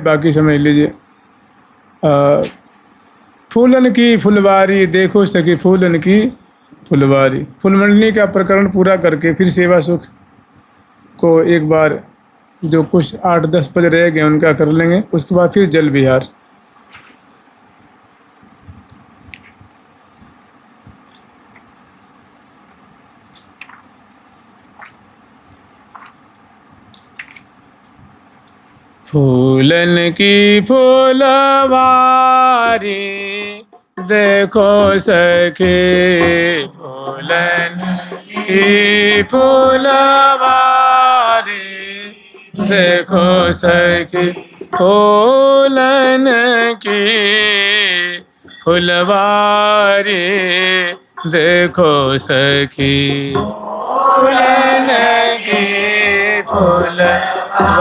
बाकी समझ लीजिए। फूलन की फुलवारी देखो सखी, फूलन की फुलवारी। फुलमंडली का प्रकरण पूरा करके फिर सेवा सुख को एक बार जो कुछ 8-10 पद रह गए उनका कर लेंगे, उसके बाद फिर जल विहार। फूलन की फुलवारी देखो सखी, फूलन की फुलवारी देखो सखी, फूलन की फुलवारी देखो सखी, फूलन की फुलवारी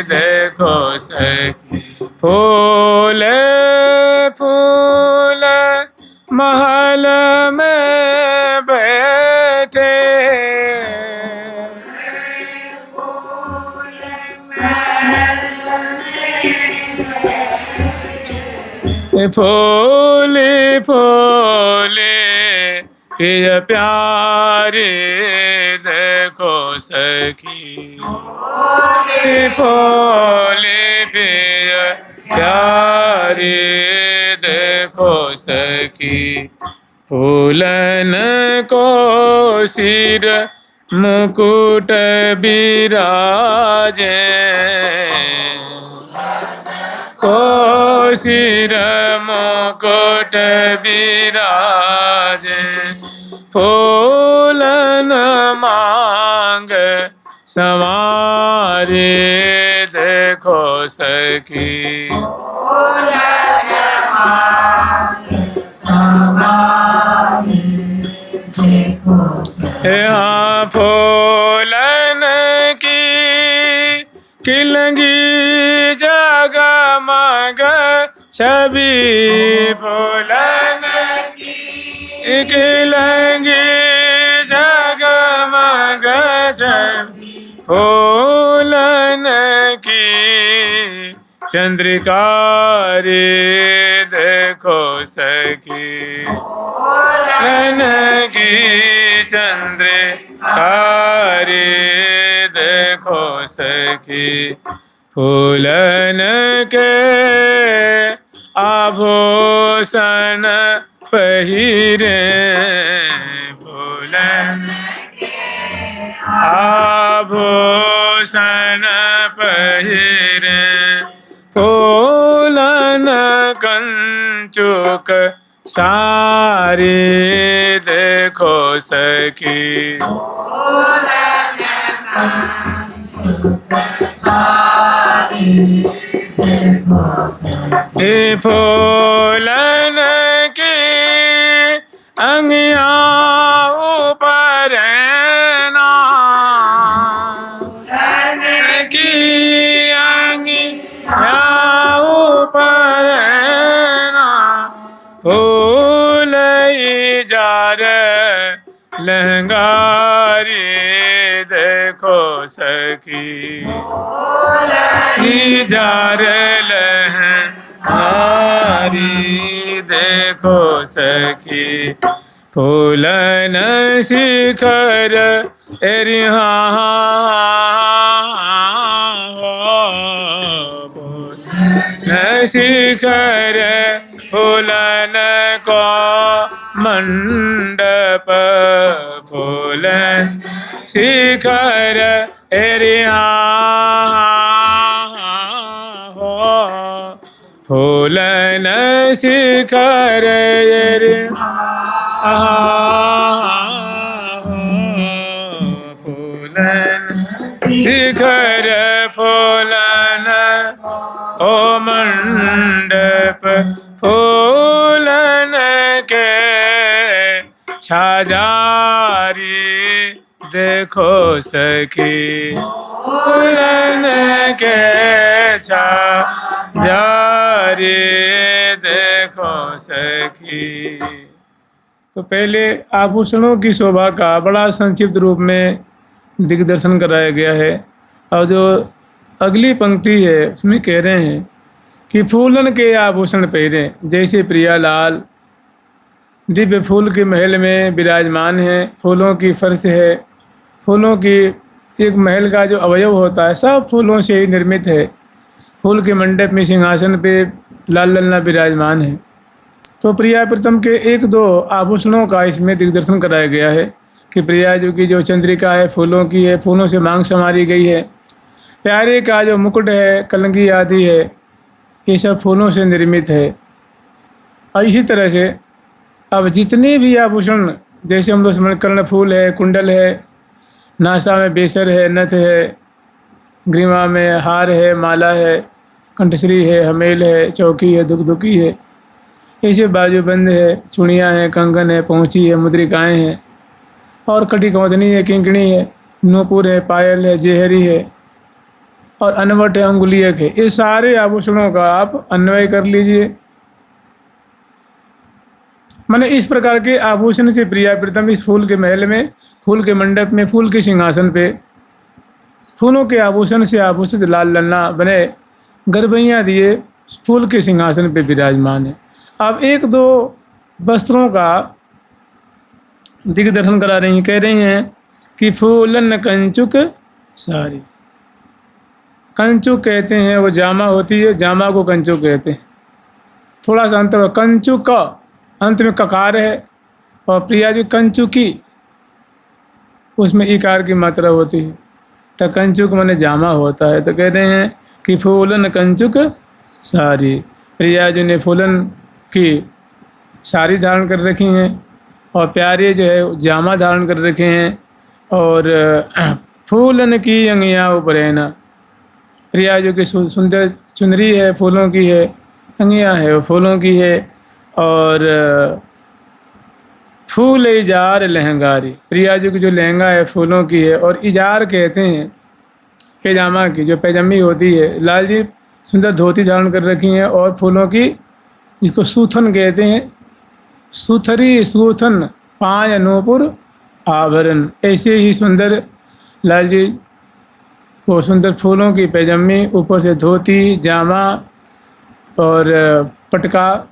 देखो सखी। फूल फूल महल में बैठे, फूले फूले प्रिय प्यारे देखो सखी, फूले फूले प्रिय प्यारे देखो सखी। फूलन को सिर मुकुट बिराजे, को सिर मुकुट बिराजे, फूलन मांग संवारे देखो सखी, फूलन मांग संवारे देखो सखी। हाँ फूलन की किलंगी जगमग छवि, फूलन की किलंगी जगमग छवि, फूलन की चंद्रिका रे देखो सखी, फूलन की चंद्रिका रे देखो सखी। फूलन के आभूषण पहिरे, फूलन के आभूषण पहिरे, फूलन कंचुक सारे देखो सखी, फूलन कंचुक सारे देखो सखी। फूलन की अंगिया ऊपर ना, फूलन की अंगिया ऊपर ना, फूल जार लहंगारी देखो सखी, फूल जार लहंगारी देखो सखी। फूलन शिखर एरिहा, फूलन शिखर फूलन को मंडप, फूलन शिखर एरिहा हो, फूलन शिखर एरिहा हो, फूलन शिखर फूलन ओ मंडप, फूलन के छाजारी देखो सखी, फूलन के छाजारी देखो सखी। तो पहले आभूषणों की शोभा का बड़ा संक्षिप्त रूप में दिग्दर्शन कराया गया है, और जो अगली पंक्ति है, उसमें कह रहे हैं कि फूलन के आभूषण पहरे जैसे प्रिया लाल, दिव्य फूल के महल में विराजमान है। फूलों की फर्श है, फूलों की एक महल का जो अवयव होता है सब फूलों से ही निर्मित है। फूल के मंडप में सिंहासन पे लाल लल्ला विराजमान है। तो प्रिया प्रीतम के एक दो आभूषणों का इसमें दिग्दर्शन कराया गया है कि प्रिया जो की जो चंद्रिका है फूलों की है, फूलों से मांग संवारी गई है। प्यारे का जो मुकुट है, कलंगी आदि है, ये सब फूलों से निर्मित है। और इसी तरह से अब जितने भी आभूषण, जैसे हम लोग समझ कर्णफूल है, कुंडल है, नासा में बेसर है, नथ है, ग्रीवा में हार है, माला है, कंठश्री है, हमेल है, चौकी है, दुखदुकी है, ऐसे बाजूबंद है, चूड़ियाँ हैं, कंगन है, पहुँची है, मुद्रिकाएँ हैं, और कटी कौंधनी है, किंकणी है, नूपुर है, पायल है, जेहरी है, और अनवट है, अंगुलियक है। ये सारे आभूषणों का आप अन्वय कर लीजिए। मैंने इस प्रकार के आभूषण से प्रिया प्रीतम इस फूल के महल में, फूल के मंडप में, फूल के सिंहासन पे फूलों के आभूषण से आभूषित लाल लल्ला बने गरबैयाँ दिए फूल के सिंहासन पे विराजमान है। अब एक दो वस्त्रों का दिग्दर्शन करा रही हैं, कह रही हैं कि फूलन कंचुक सारी। कंचुक कहते हैं वो जामा होती है, जामा को कंचुक कहते हैं। थोड़ा सा अंतर, कंचुक का अंत में ककार है, और प्रिया जी कंचुकी उसमें इकार की मात्रा होती है, तो कंचुक माने जामा होता है। तो कह रहे हैं कि फूलन कंचुक सारी, प्रिया जी ने फूलन की साड़ी धारण कर रखी हैं, और प्यारे जो है जामा धारण कर रखे हैं, और फूलन की अंगियाँ ऊपर है ना। प्रिया जी की सुंदर चुनरी है, फूलों की है, अंगियाँ है वो फूलों की है, और फूल इजार लहंगारी, प्रिया जी की जो लहंगा है फूलों की है, और इजार कहते हैं पैजामा की, जो पैजामी होती है। लाल जी सुंदर धोती धारण कर रखी हैं, और फूलों की, इसको सूथन कहते हैं, सूथरी सूथन पाँच नूपुर आभरण। ऐसे ही सुंदर लाल जी को सुंदर फूलों की पैजामी, ऊपर से धोती, जामा और पटका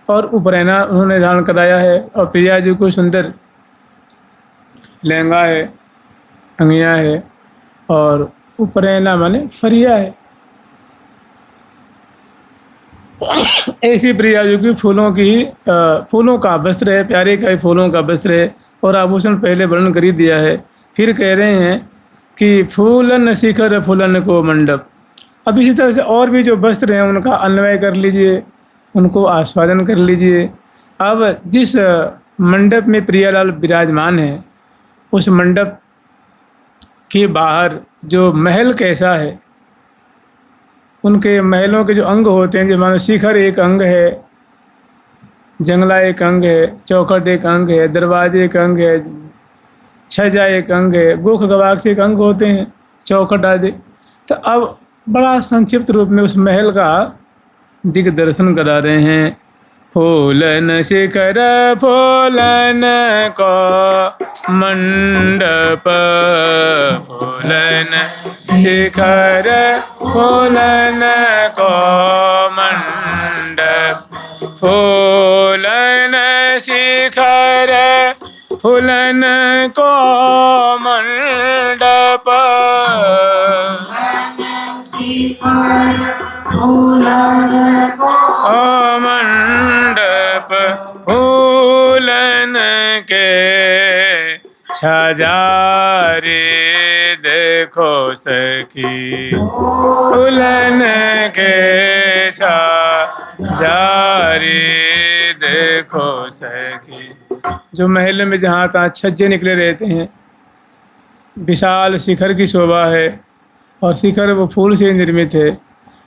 और उपरैना उन्होंने धारण कराया है। और प्रिया जी को सुंदर लहंगा है, अंगियाँ है, और उपरैना माने फरिया है। ऐसी प्रिया जी की फूलों का वस्त्र है, प्यारे का ही फूलों का वस्त्र है, और आभूषण पहले वर्णन कर ही दिया है। फिर कह रहे हैं कि फूलन शिखर फूलन को मंडप। अब इसी तरह से और भी जो वस्त्र हैं उनका अन्वय कर लीजिए, उनको आस्वादन कर लीजिए। अब जिस मंडप में प्रियालाल विराजमान है, उस मंडप के बाहर जो महल कैसा है, उनके महलों के जो अंग होते हैं, जो मानो शिखर एक अंग है, जंगला एक अंग है, चौखट एक अंग है, दरवाजे एक अंग है, छजा एक अंग है, गोख गवाक्ष एक अंग होते हैं, चौखट आदि। तो अब बड़ा संक्षिप्त रूप में उस महल का दिग्दर्शन करा रहे हैं। फूलन शिखर फूलन को मंडप, फूलन शिखर फूलन को मंडप, फूलन शिखर फूलन को मंडप, मंडप फूलन के छजारे देखो सखी, फूलन के छजारे देखो सखी। जो महल में जहाँ तहाँ छज्जे निकले रहते हैं, विशाल शिखर की शोभा है, और शिखर वो फूल से निर्मित है,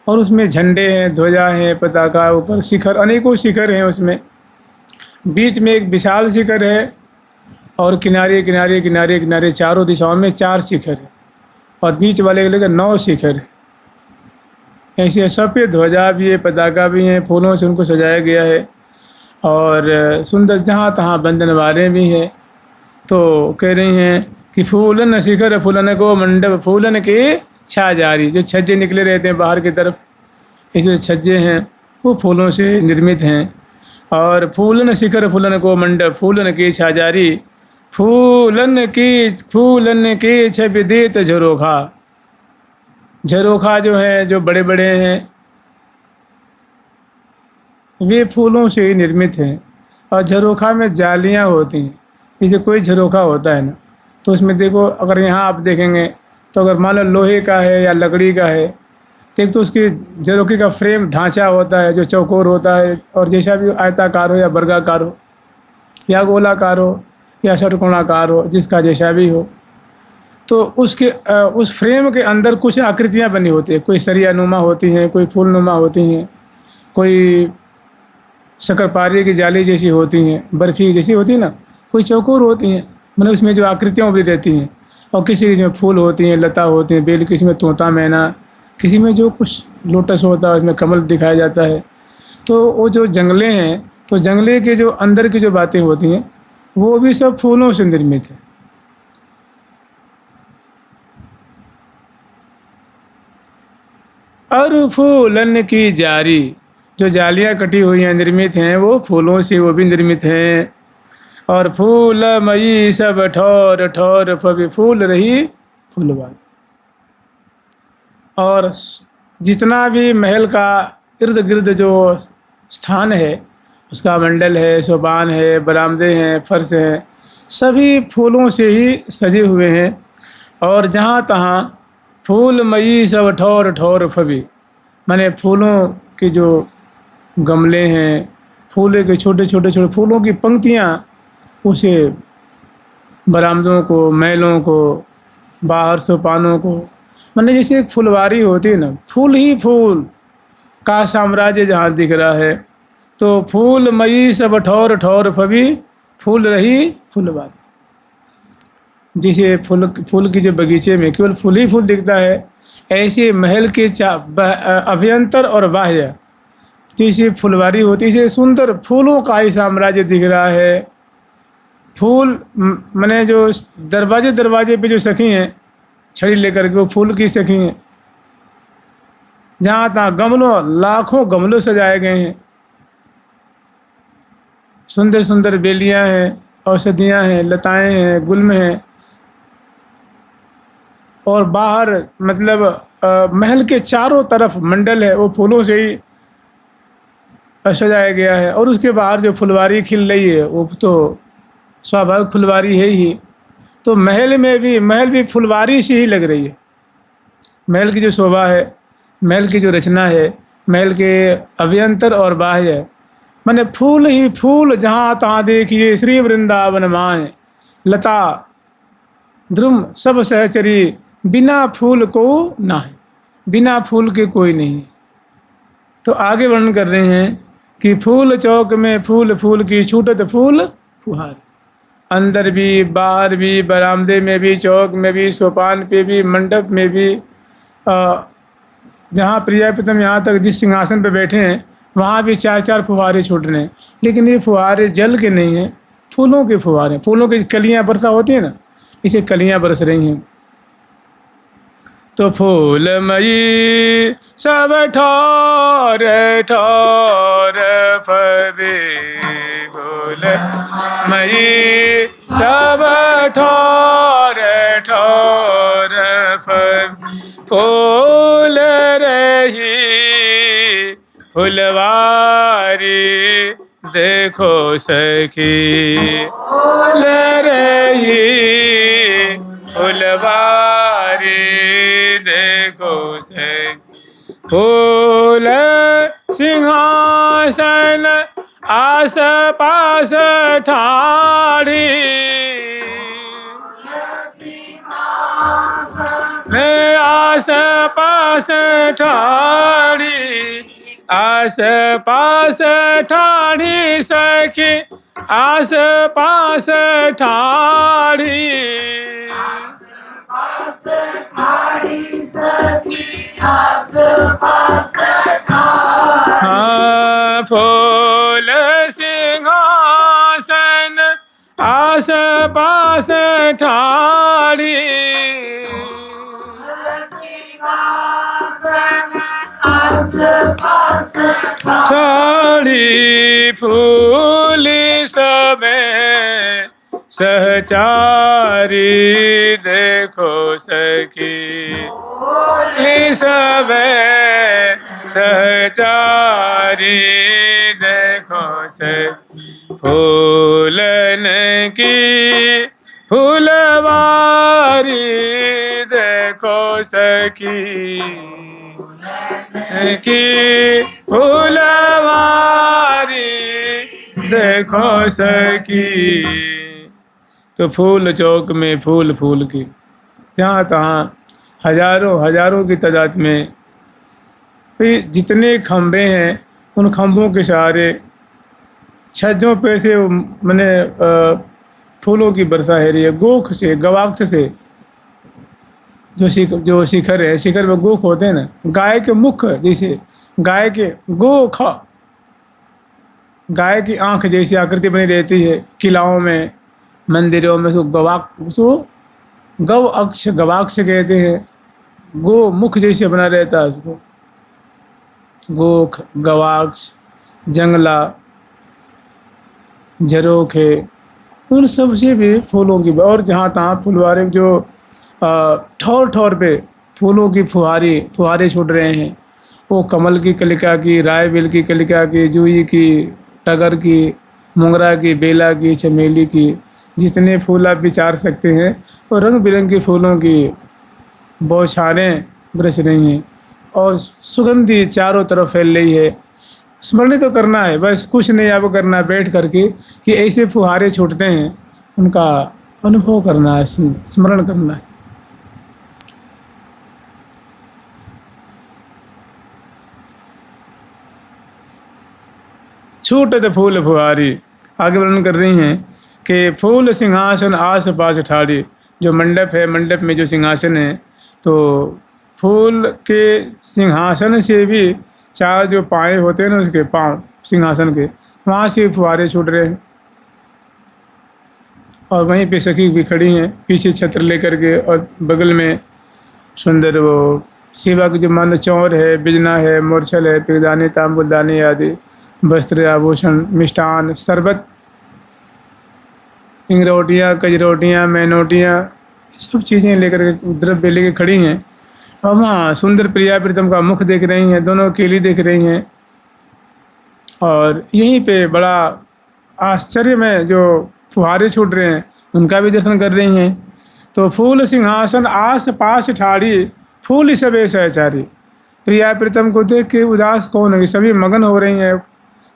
और उसमें झंडे हैं, ध्वजा हैं, पताका, ऊपर शिखर, अनेकों शिखर हैं। उसमें बीच में एक विशाल शिखर है, और किनारे किनारे किनारे किनारे चारों दिशाओं में 4 शिखर है, और बीच वाले के लेकर 9 शिखर है। ऐसे सफ़ेद ध्वजा भी है, पताका भी हैं, फूलों से उनको सजाया गया है, और सुंदर जहाँ तहाँ बंधन वाले भी हैं। तो कह रही हैं कि फूलन शिखर फूलन को मंडप फूलन के छाजारी, जो छज्जे निकले रहते हैं बाहर की तरफ, ये जो छज्जे हैं वो फूलों से निर्मित हैं। और फूलन शिखर फूलन को मंडप फूलन की छाजारी, फूलन की छब देत झरोखा। झरोखा जो है, जो बड़े बड़े हैं, वे फूलों से ही निर्मित हैं। और झरोखा में जालियां होती हैं। जैसे कोई झरोखा होता है ना, तो उसमें देखो, अगर यहाँ आप देखेंगे तो अगर मान लो लोहे का है या लकड़ी का है, तो एक तो उसकी झरोखे का फ्रेम ढांचा होता है जो चौकोर होता है, और जैसा भी आयताकार हो या वर्गाकार हो या गोलाकार हो या षटकोणाकार हो, जिसका जैसा भी हो, तो उसके उस फ्रेम के अंदर कुछ आकृतियाँ बनी होती है। कोई सरियानुमा होती हैं, कोई फूलनुमा होती हैं, कोई शक्करपारे की जाली जैसी होती हैं, बर्फ़ी जैसी होती है ना, कोई चौकोर होती हैं, मतलब उसमें जो आकृतियाँ उभरी रहती हैं। और किसी में फूल होती हैं, लता होती हैं, बेल, किसी में तोता मैना, किसी में जो कुछ लोटस होता है, उसमें कमल दिखाया जाता है। तो वो जो जंगले हैं, तो जंगले के जो अंदर की जो बातें होती हैं वो भी सब फूलों से निर्मित है। और फूलन की जारी, जो जालियाँ कटी हुई हैं, निर्मित हैं, वो फूलों से वो भी निर्मित हैं। और फूलमयी सब ठोर ठोर फबे, फूल रही फूलवारी। और जितना भी महल का इर्द गिर्द जो स्थान है, उसका मंडल है, सोपान है, बरामदे हैं, फर्श हैं, सभी फूलों से ही सजे हुए हैं। और जहाँ तहाँ फूलमयी सब ठोर ठोर फबी, माने फूलों के जो गमले हैं, फूलों के छोटे छोटे छोटे फूलों की पंक्तियाँ, उसे बरामदों को, महलों को, बाहर सोपानों को, माने जैसे एक फुलवारी होती है ना, फूल ही फूल का साम्राज्य जहाँ दिख रहा है। तो फूलमयी सब ठोर ठोर फबी, फूल रही फुलवारी। जैसे फूल की जो बगीचे में केवल फूल ही फूल दिखता है, ऐसे महल के अभ्यंतर और बाह्य जैसे फुलवारी होती है, सुंदर फूलों का ही साम्राज्य दिख रहा है। फूल माने जो दरवाजे दरवाजे पे जो सखी हैं छड़ी लेकर के, वो फूल की सखी हैं। जहाँ तहाँ गमलों, लाखों गमलों सजाए गए हैं, सुंदर सुंदर बेलियाँ हैं, औषधियाँ हैं, लताएं हैं, गुल्म हैं। और बाहर मतलब महल के चारों तरफ मंडल है, वो फूलों से ही सजाया गया है। और उसके बाहर जो फुलवारी खिल रही है, वो तो स्वाभाविक फुलवारी है ही। तो महल भी फुलवारी से ही लग रही है। महल की जो शोभा है, महल की जो रचना है, महल के अभ्यंतर और बाह्य, माने फूल ही फूल जहाँ तहाँ देखिए। श्री वृंदावन माए लता ध्रुम सब सहचरी, बिना फूल को नाहीं, बिना फूल के कोई नहीं। तो आगे वर्णन कर रहे हैं कि फूल चौक में फूल फूल की छूटत फूल फुहार, अंदर भी, बाहर भी, बरामदे में भी, चौक में भी, सोपान पे भी, मंडप में भी, जहाँ प्रियाप्रितम यहाँ तक जिस सिंहासन पे बैठे हैं वहाँ भी चार चार फुहारे छूट रहे हैं। लेकिन ये फुहारे जल के नहीं हैं, फूलों के फुहारे, फूलों की कलियाँ बरसा होती है ना, इसे कलियाँ बरस रही हैं। तो फूलमयी सब ठोर ठोर फबे, फूलमयी सब ठोर ठोर फबे, फूल रही फुलवारी देखो सखी, फूल रही फुलवारी देखो सखी। फूल सिंहासन आस पास ठाड़ी, आस पास ठाड़ी, आस पास ठाड़ी सखी, आस पास ठाड़ी, आस ठाड़ी सखी, आस पास ठाड़ी। हाँ, फूल सिंहासन आस पास ठाड़ी, ठाड़ी फूली समय सहचारी देखो सखी फूली समय सहचारी देखो सखी फूलन की फूलवारी देखो सखी की फूलवारी देखो सखी। तो फूल चौक में फूल फूल की यहाँ तहाँ हजारों हजारों की तादाद में फिर जितने खम्भे हैं उन खम्भों के सहारे छज्जों पे से मैंने फूलों की बरसा है रही है। गोख से गवाक्ष से जो शिखर है, शिखर में गोख होते हैं ना, गाय के मुख जैसे गाय के गोख, गाय की आंख जैसी आकृति बनी रहती है किलाओं में मंदिरों में। सो गव अक्ष गवाक्ष कहते हैं। गो मुख जैसे बना रहता है उसको, गोख गवाक्ष जंगला झरोखे उन सब से भी फूलों की। और जहाँ तहाँ फुलवारे जो ठौर ठौर पे फूलों की फुहारे छूट रहे हैं, वो कमल की कलिका की, रायबिल की कलिका की, जूही की, टगर की, मोगरा की, बेला की, चमेली की, जितने फूल आप विचार सकते हैं वो रंग बिरंगे फूलों की बौछारें बरस रही हैं और सुगंधी चारों तरफ फैल रही है। स्मरण तो करना है, बस कुछ नहीं आपको करना है, बैठ करके कि ऐसे फुहारे छूटते हैं उनका अनुभव करना है, स्मरण करना है। छूटत फूल फुहारी आगे वर्णन कर रही हैं कि फूल सिंहासन आस पास ठाड़ी। जो मंडप है, मंडप में जो सिंहासन है, तो फूल के सिंहासन से भी चार जो पाए होते हैं ना, उसके पाँव सिंहासन के, वहाँ से फुहारे छूट रहे हैं। और वहीं पे सखी भी खड़ी हैं पीछे छत्र लेकर के, और बगल में सुंदर वो सेवा के जो मान चौर है, बिजना है, मोरछल है, पिगदानी तांबुलदानी आदि वस्त्र आभूषण मिष्ठान शरबत इंगरोटियाँ कजरोटियाँ मैनोटियाँ सब चीज़ें लेकर के द्रव्य लेकर खड़ी हैं। और वहाँ सुंदर प्रिया प्रीतम का मुख देख रही हैं, दोनों केली देख रही हैं। और यहीं पे बड़ा आश्चर्य में जो फुहारे छूट रहे हैं उनका भी दर्शन कर रही हैं। तो फूल सिंहासन आस पास ठाड़ी फूल सबे सहचारी। प्रिया प्रीतम को देख के उदास कौन होगी, सभी मगन हो रही हैं,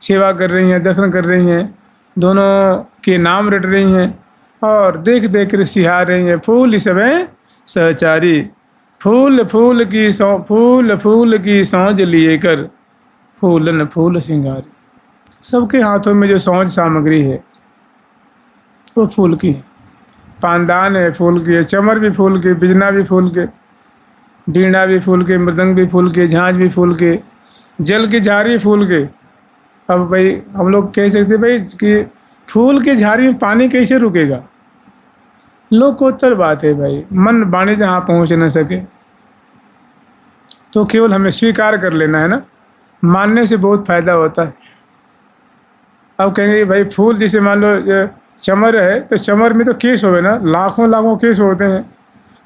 सेवा कर रही हैं, दर्शन कर रही हैं, दोनों के नाम रट रही हैं और देख देख कर सिहा रही हैं। फूल सबे सहचारी फूल फूल की सौंज लिए कर फूलन फूल सिंगारी। सबके हाथों में जो सौंज सामग्री है वो फूल की है। पानदान है फूल की है, चमर भी फूल के, बिजना भी फूल के, बीणा भी फूल के, मृदंग भी फूल के, झांझ भी फूल के, जल की झारी फूल के। अब भाई हम लोग कह सकते भाई कि फूल की झारी में पानी कैसे रुकेगा, लोकोत्तर बात है भाई। मन वाणी जहाँ पहुँच न सके तो केवल हमें स्वीकार कर लेना है ना, मानने से बहुत फ़ायदा होता है। अब कहेंगे भाई फूल जैसे मान लो चमर है, तो चमर में तो केस होवे ना, लाखों लाखों केस होते हैं,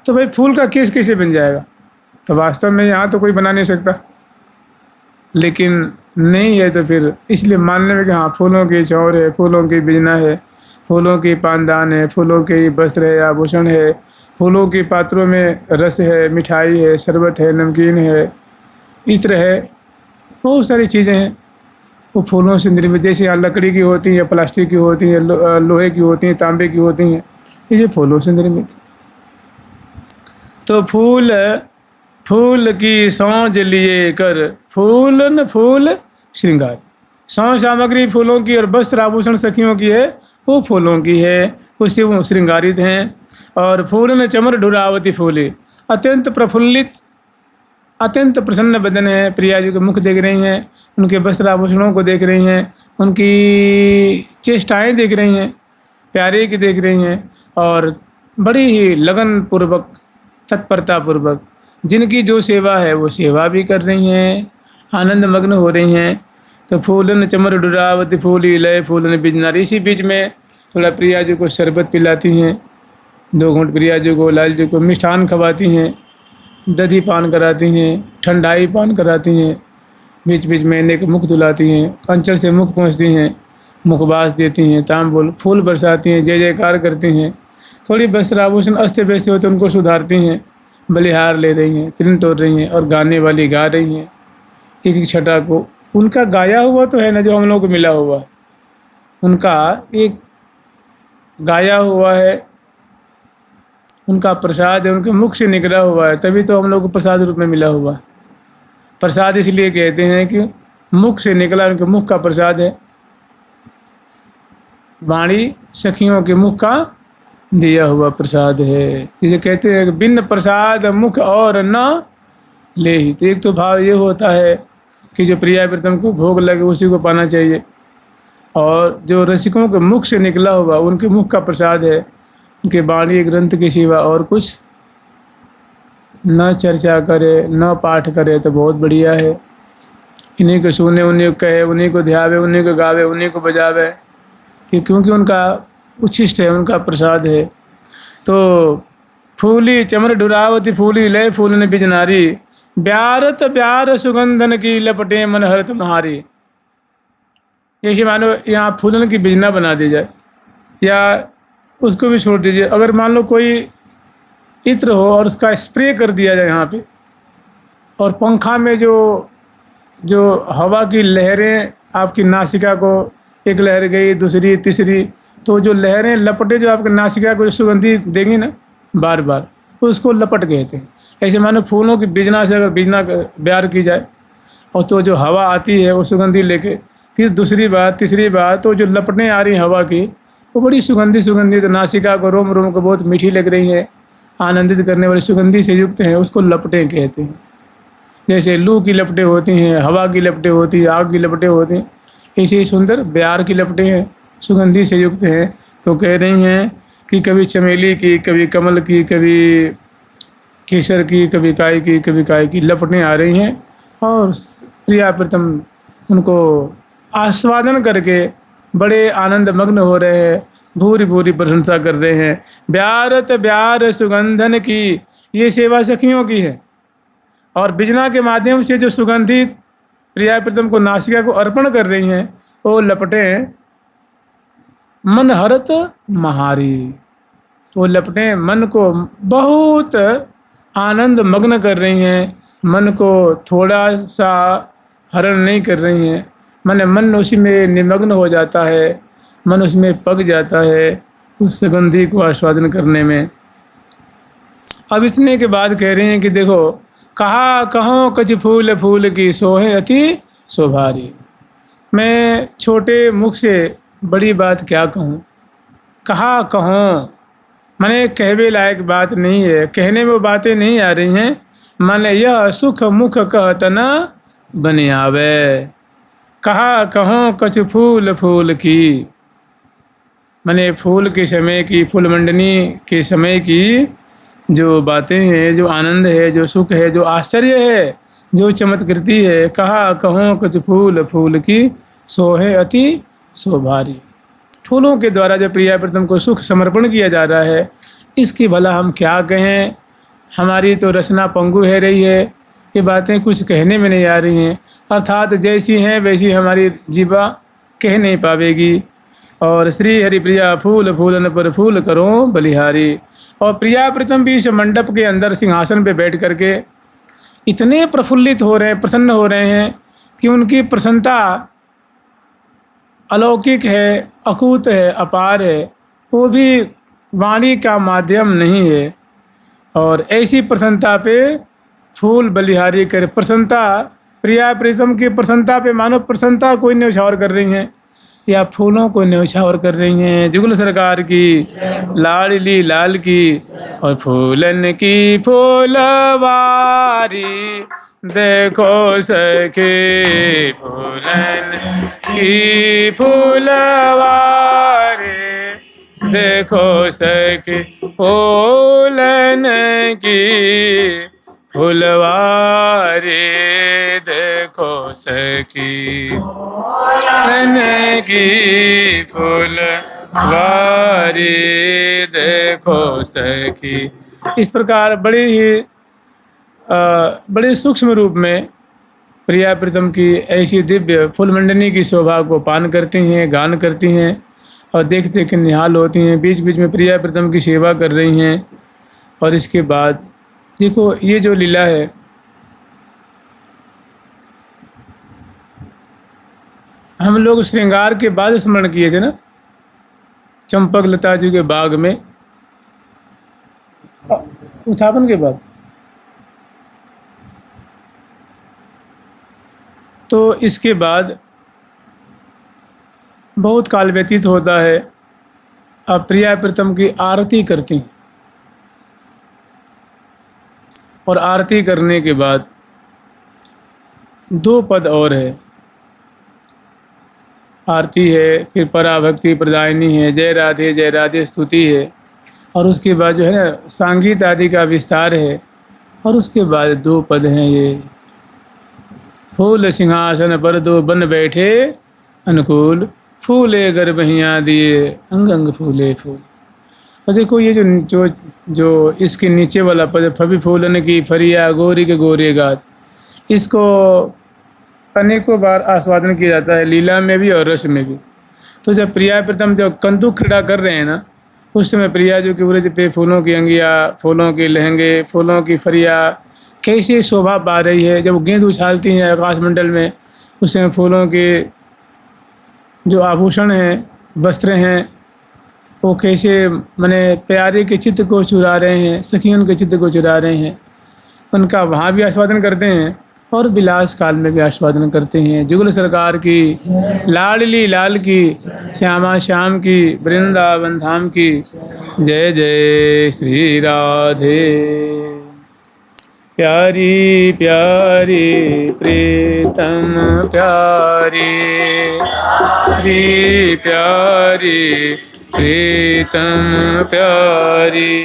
तो भाई फूल का केस कैसे बन जाएगा। तो वास्तव में यहाँ तो कोई बना नहीं सकता, लेकिन नहीं है तो फिर इसलिए मानने में कि हाँ फूलों की चौर है, फूलों की बिजना है, फूलों की पानदान है, फूलों के वस्त्र है, आभूषण है, फूलों के पात्रों में रस है, मिठाई है, शरबत है, नमकीन है, इत्र है, बहुत सारी चीज़ें हैं वो फूलों से निर्मित। जैसे यहाँ लकड़ी की होती हैं, प्लास्टिक की होती हैं, लोहे की होती हैं, तांबे की होती हैं, ये फूलों से निर्मित। तो फूल की सौंज लिए कर फूलन फूल श्रृंगार। सौंज सामग्री फूलों की और वस्त्र आभूषण सखियों की है, वो फूलों की है, उससे वो श्रृंगारित हैं। और फूलन चमर ढुरावती फूले, अत्यंत प्रफुल्लित अत्यंत प्रसन्न बदन है। प्रिया जी के मुख देख रही हैं, उनके वस्त्र आभूषणों को देख रही हैं, उनकी चेष्टाएँ देख रही हैं, प्यारे की देख रही हैं, और बड़ी ही लगन पूर्वक तत्परता पूर्वक जिनकी जो सेवा है वो सेवा भी कर रही हैं, आनंद मग्न हो रही हैं। तो फूलन चमर डुरावती फूली लय फूलन बिजनारी। इसी बीच में थोड़ा प्रिया जी को शरबत पिलाती हैं, 2 घूंट प्रिया जी को लाल जी को मिष्ठान खवाती हैं, दधी पान कराती हैं, ठंडाई पान कराती हैं, बीच बीच में इन्हें मुख धुलाती हैं, कंचर से मुख पहुँचती हैं, मुखबास देती हैं, तांबुल फूल बरसाती हैं, जय जयकार करती हैं। थोड़ी वस्त्र आभूषण अस्त व्यस्त होते उनको सुधारती हैं, बलिहार ले रही हैं, तृण तोड़ रही हैं और गाने वाली गा रही हैं एक एक छटा को। उनका गाया हुआ तो है ना जो हम लोग को मिला हुआ, उनका एक गाया हुआ है, उनका प्रसाद है, उनके मुख से निकला हुआ है, तभी तो हम लोग को प्रसाद रूप में मिला हुआ। प्रसाद इसलिए कहते हैं कि मुख से निकला, उनके मुख का प्रसाद है। वाणी सखियों के मुख का दिया हुआ प्रसाद है। इसे कहते हैं कि बिन प्रसाद मुख और न ले ही। तो एक तो भाव ये होता है कि जो प्रिया प्रीतम को भोग लगे उसी को पाना चाहिए, और जो रसिकों के मुख से निकला हुआ उनके मुख का प्रसाद है, उनके वाणी ग्रंथ के सिवा और कुछ न चर्चा करे न पाठ करे तो बहुत बढ़िया है। इन्हीं को सुने, उन्हीं को कहे, उन्हीं को ध्यावे, उन्हीं को गावे, उन्हीं को बजावे, क्योंकि उनका उच्छिष्ट है, उनका प्रसाद है। तो फूली चमर डुरावती फूली लय फूलन बिजनारी, ब्यारत ब्यार सुगंधन की लपटे मन हरत महारी। जैसे मानो यहाँ फूलन की बिजना बना दी जाए या उसको भी छोड़ दीजिए। अगर मान लो कोई इत्र हो और उसका स्प्रे कर दिया जाए यहाँ पे, और पंखा में जो हवा की लहरें आपकी नासिका को, एक लहर गई दूसरी तीसरी, तो जो लहरें लपटे जो आपकी नासिका को जो सुगंधी देंगी ना बार बार, तो उसको लपट कहते हैं। ऐसे मानो फूलों की बिजना से अगर बिजना ब्यार की जाए और तो जो हवा आती है वो सुगंधी लेके, फिर दूसरी बार तीसरी बार तो जो लपटें आ रही हवा की वो बड़ी सुगंधी तो नासिका को रोम रोम को बहुत मीठी लग रही है, आनंदित करने वाली सुगंधी से युक्त है, उसको लपटें कहते हैं। जैसे लू की लपटें होती हैं, हवा की लपटें होती हैं, आग की लपटें होती हैं, ऐसे ही सुंदर ब्यार की लपटें हैं, सुगंधी से युक्त हैं। तो कह रही हैं कि कभी चमेली की, कभी कमल की, कभी केसर की, कभी काय की लपटें आ रही हैं, और प्रिया प्रीतम उनको आस्वादन करके बड़े आनंद मग्न हो रहे हैं, भूरी भूरी प्रशंसा कर रहे हैं। ब्यारत ब्यार सुगंधन की, ये सेवा सखियों की है, और बिजना के माध्यम से जो सुगंधित प्रिया प्रीतम को नासिका को अर्पण कर रही हैं वो लपटें मन हरत महारी। वो लपटें मन को बहुत आनंद मग्न कर रही हैं, मन को थोड़ा सा हरण नहीं कर रही हैं, मन उसी में निमग्न हो जाता है, मन उसमें पक जाता है उस सुगंधी को आस्वादन करने में। अब इतने के बाद कह रही हैं कि देखो, कहा कहों कछ फूल फूल की सोहे अति शोभारी। मैं छोटे मुख से बड़ी बात क्या कहूँ, कहा कहूँ माने कहवे लायक बात नहीं है, कहने में वो बातें नहीं आ रही हैं। माने यह सुख मुख कहत न बने आवे, कहा कहूँ कछ फूल फूल की, माने फूल के समय की, फूल मंडनी के समय की जो बातें हैं, जो आनंद है, जो सुख है, जो आश्चर्य है, जो चमत्कृति है। कहा कहूँ कुछ फूल फूल की सोहे अति शोभारी। फूलों के द्वारा जो प्रिया प्रीतम को सुख समर्पण किया जा रहा है, इसकी भला हम क्या कहें। हमारी तो रचना पंगु है रही है, ये बातें कुछ कहने में नहीं आ रही हैं, अर्थात जैसी हैं वैसी हमारी जीवा कह नहीं पावेगी। और श्री हरि प्रिया फूल फूलन पर फूल करो बलिहारी। और प्रिया प्रीतम भी इस मंडप के अंदर सिंहासन पे बैठ करके इतने प्रफुल्लित हो रहे हैं, प्रसन्न हो रहे हैं कि उनकी प्रसन्नता अलौकिक है, अकूत है, अपार है, वो भी वाणी का माध्यम नहीं है। और ऐसी प्रसन्नता पे फूल बलिहारी कर, प्रसन्नता प्रिया प्रीतम की प्रसन्नता पे मानो प्रसन्नता कोई न्यौछावर कर रही हैं या फूलों को न्यौछावर कर रही हैं। जुगल सरकार की, लाडली लाल की। और फूलन की फूलवारी देखो सखे, फूलन की फूलवारी देखो सखे, फूलन की फूलवारी देखो देखो सखी फूलन की फुलवारी देखो सखी। इस प्रकार बड़े सूक्ष्म रूप में प्रिया प्रीतम की ऐसी दिव्य फूल मंडनी की शोभा को पान करती हैं, गान करती हैं और देखते कि निहाल होती हैं। बीच बीच में प्रिया प्रीतम की सेवा कर रही हैं। और इसके बाद देखो ये जो लीला है, हम लोग श्रृंगार के बाद स्मरण किए थे ना, चंपक लता जी के बाग में उत्थापन के बाद। तो इसके बाद बहुत काल व्यतीत होता है। अब प्रिया प्रीतम की आरती करती हैं और आरती करने के बाद 2 पद और है। आरती है, फिर पराभक्ति प्रदायिनी है, जय राधे स्तुति है, और उसके बाद जो है ना सांगीत आदि का विस्तार है। और उसके बाद 2 पद हैं ये, फूल सिंहासन पर 2 बन बैठे अनुकूल, फूले गर्भहियाँ दिए अंग अंग फूले फूल। और देखो ये जो इसके नीचे वाला पद, फबी फूलन की फरिया गोरी के गोरे गात, इसको अनेकों बार आस्वादन किया जाता है, लीला में भी और रस में भी। तो जब प्रिया प्रीतम जब कंदुक क्रीड़ा कर रहे हैं ना, उस समय प्रिया जो कि उरज पे फूलों की अंगिया, फूलों के लहंगे, फूलों की फरिया कैसे शोभा पा रही है। जब गेंद उछालती हैं आकाशमंडल में, उस समय फूलों के जो आभूषण हैं, वस्त्र हैं, वो कैसे माने प्यारे के चित्त को चुरा रहे हैं, सखियों के चित्त को चुरा रहे हैं। उनका वहाँ भी आस्वादन करते हैं और विलास काल में भी आस्वादन करते हैं। जुगल सरकार की, लाडली लाल की, श्यामा श्याम की, वृंदावन धाम की, जय जय श्री राधे। प्यारी प्यारी प्रीतम प्यारी, प्यारी प्रीतम प्यारी।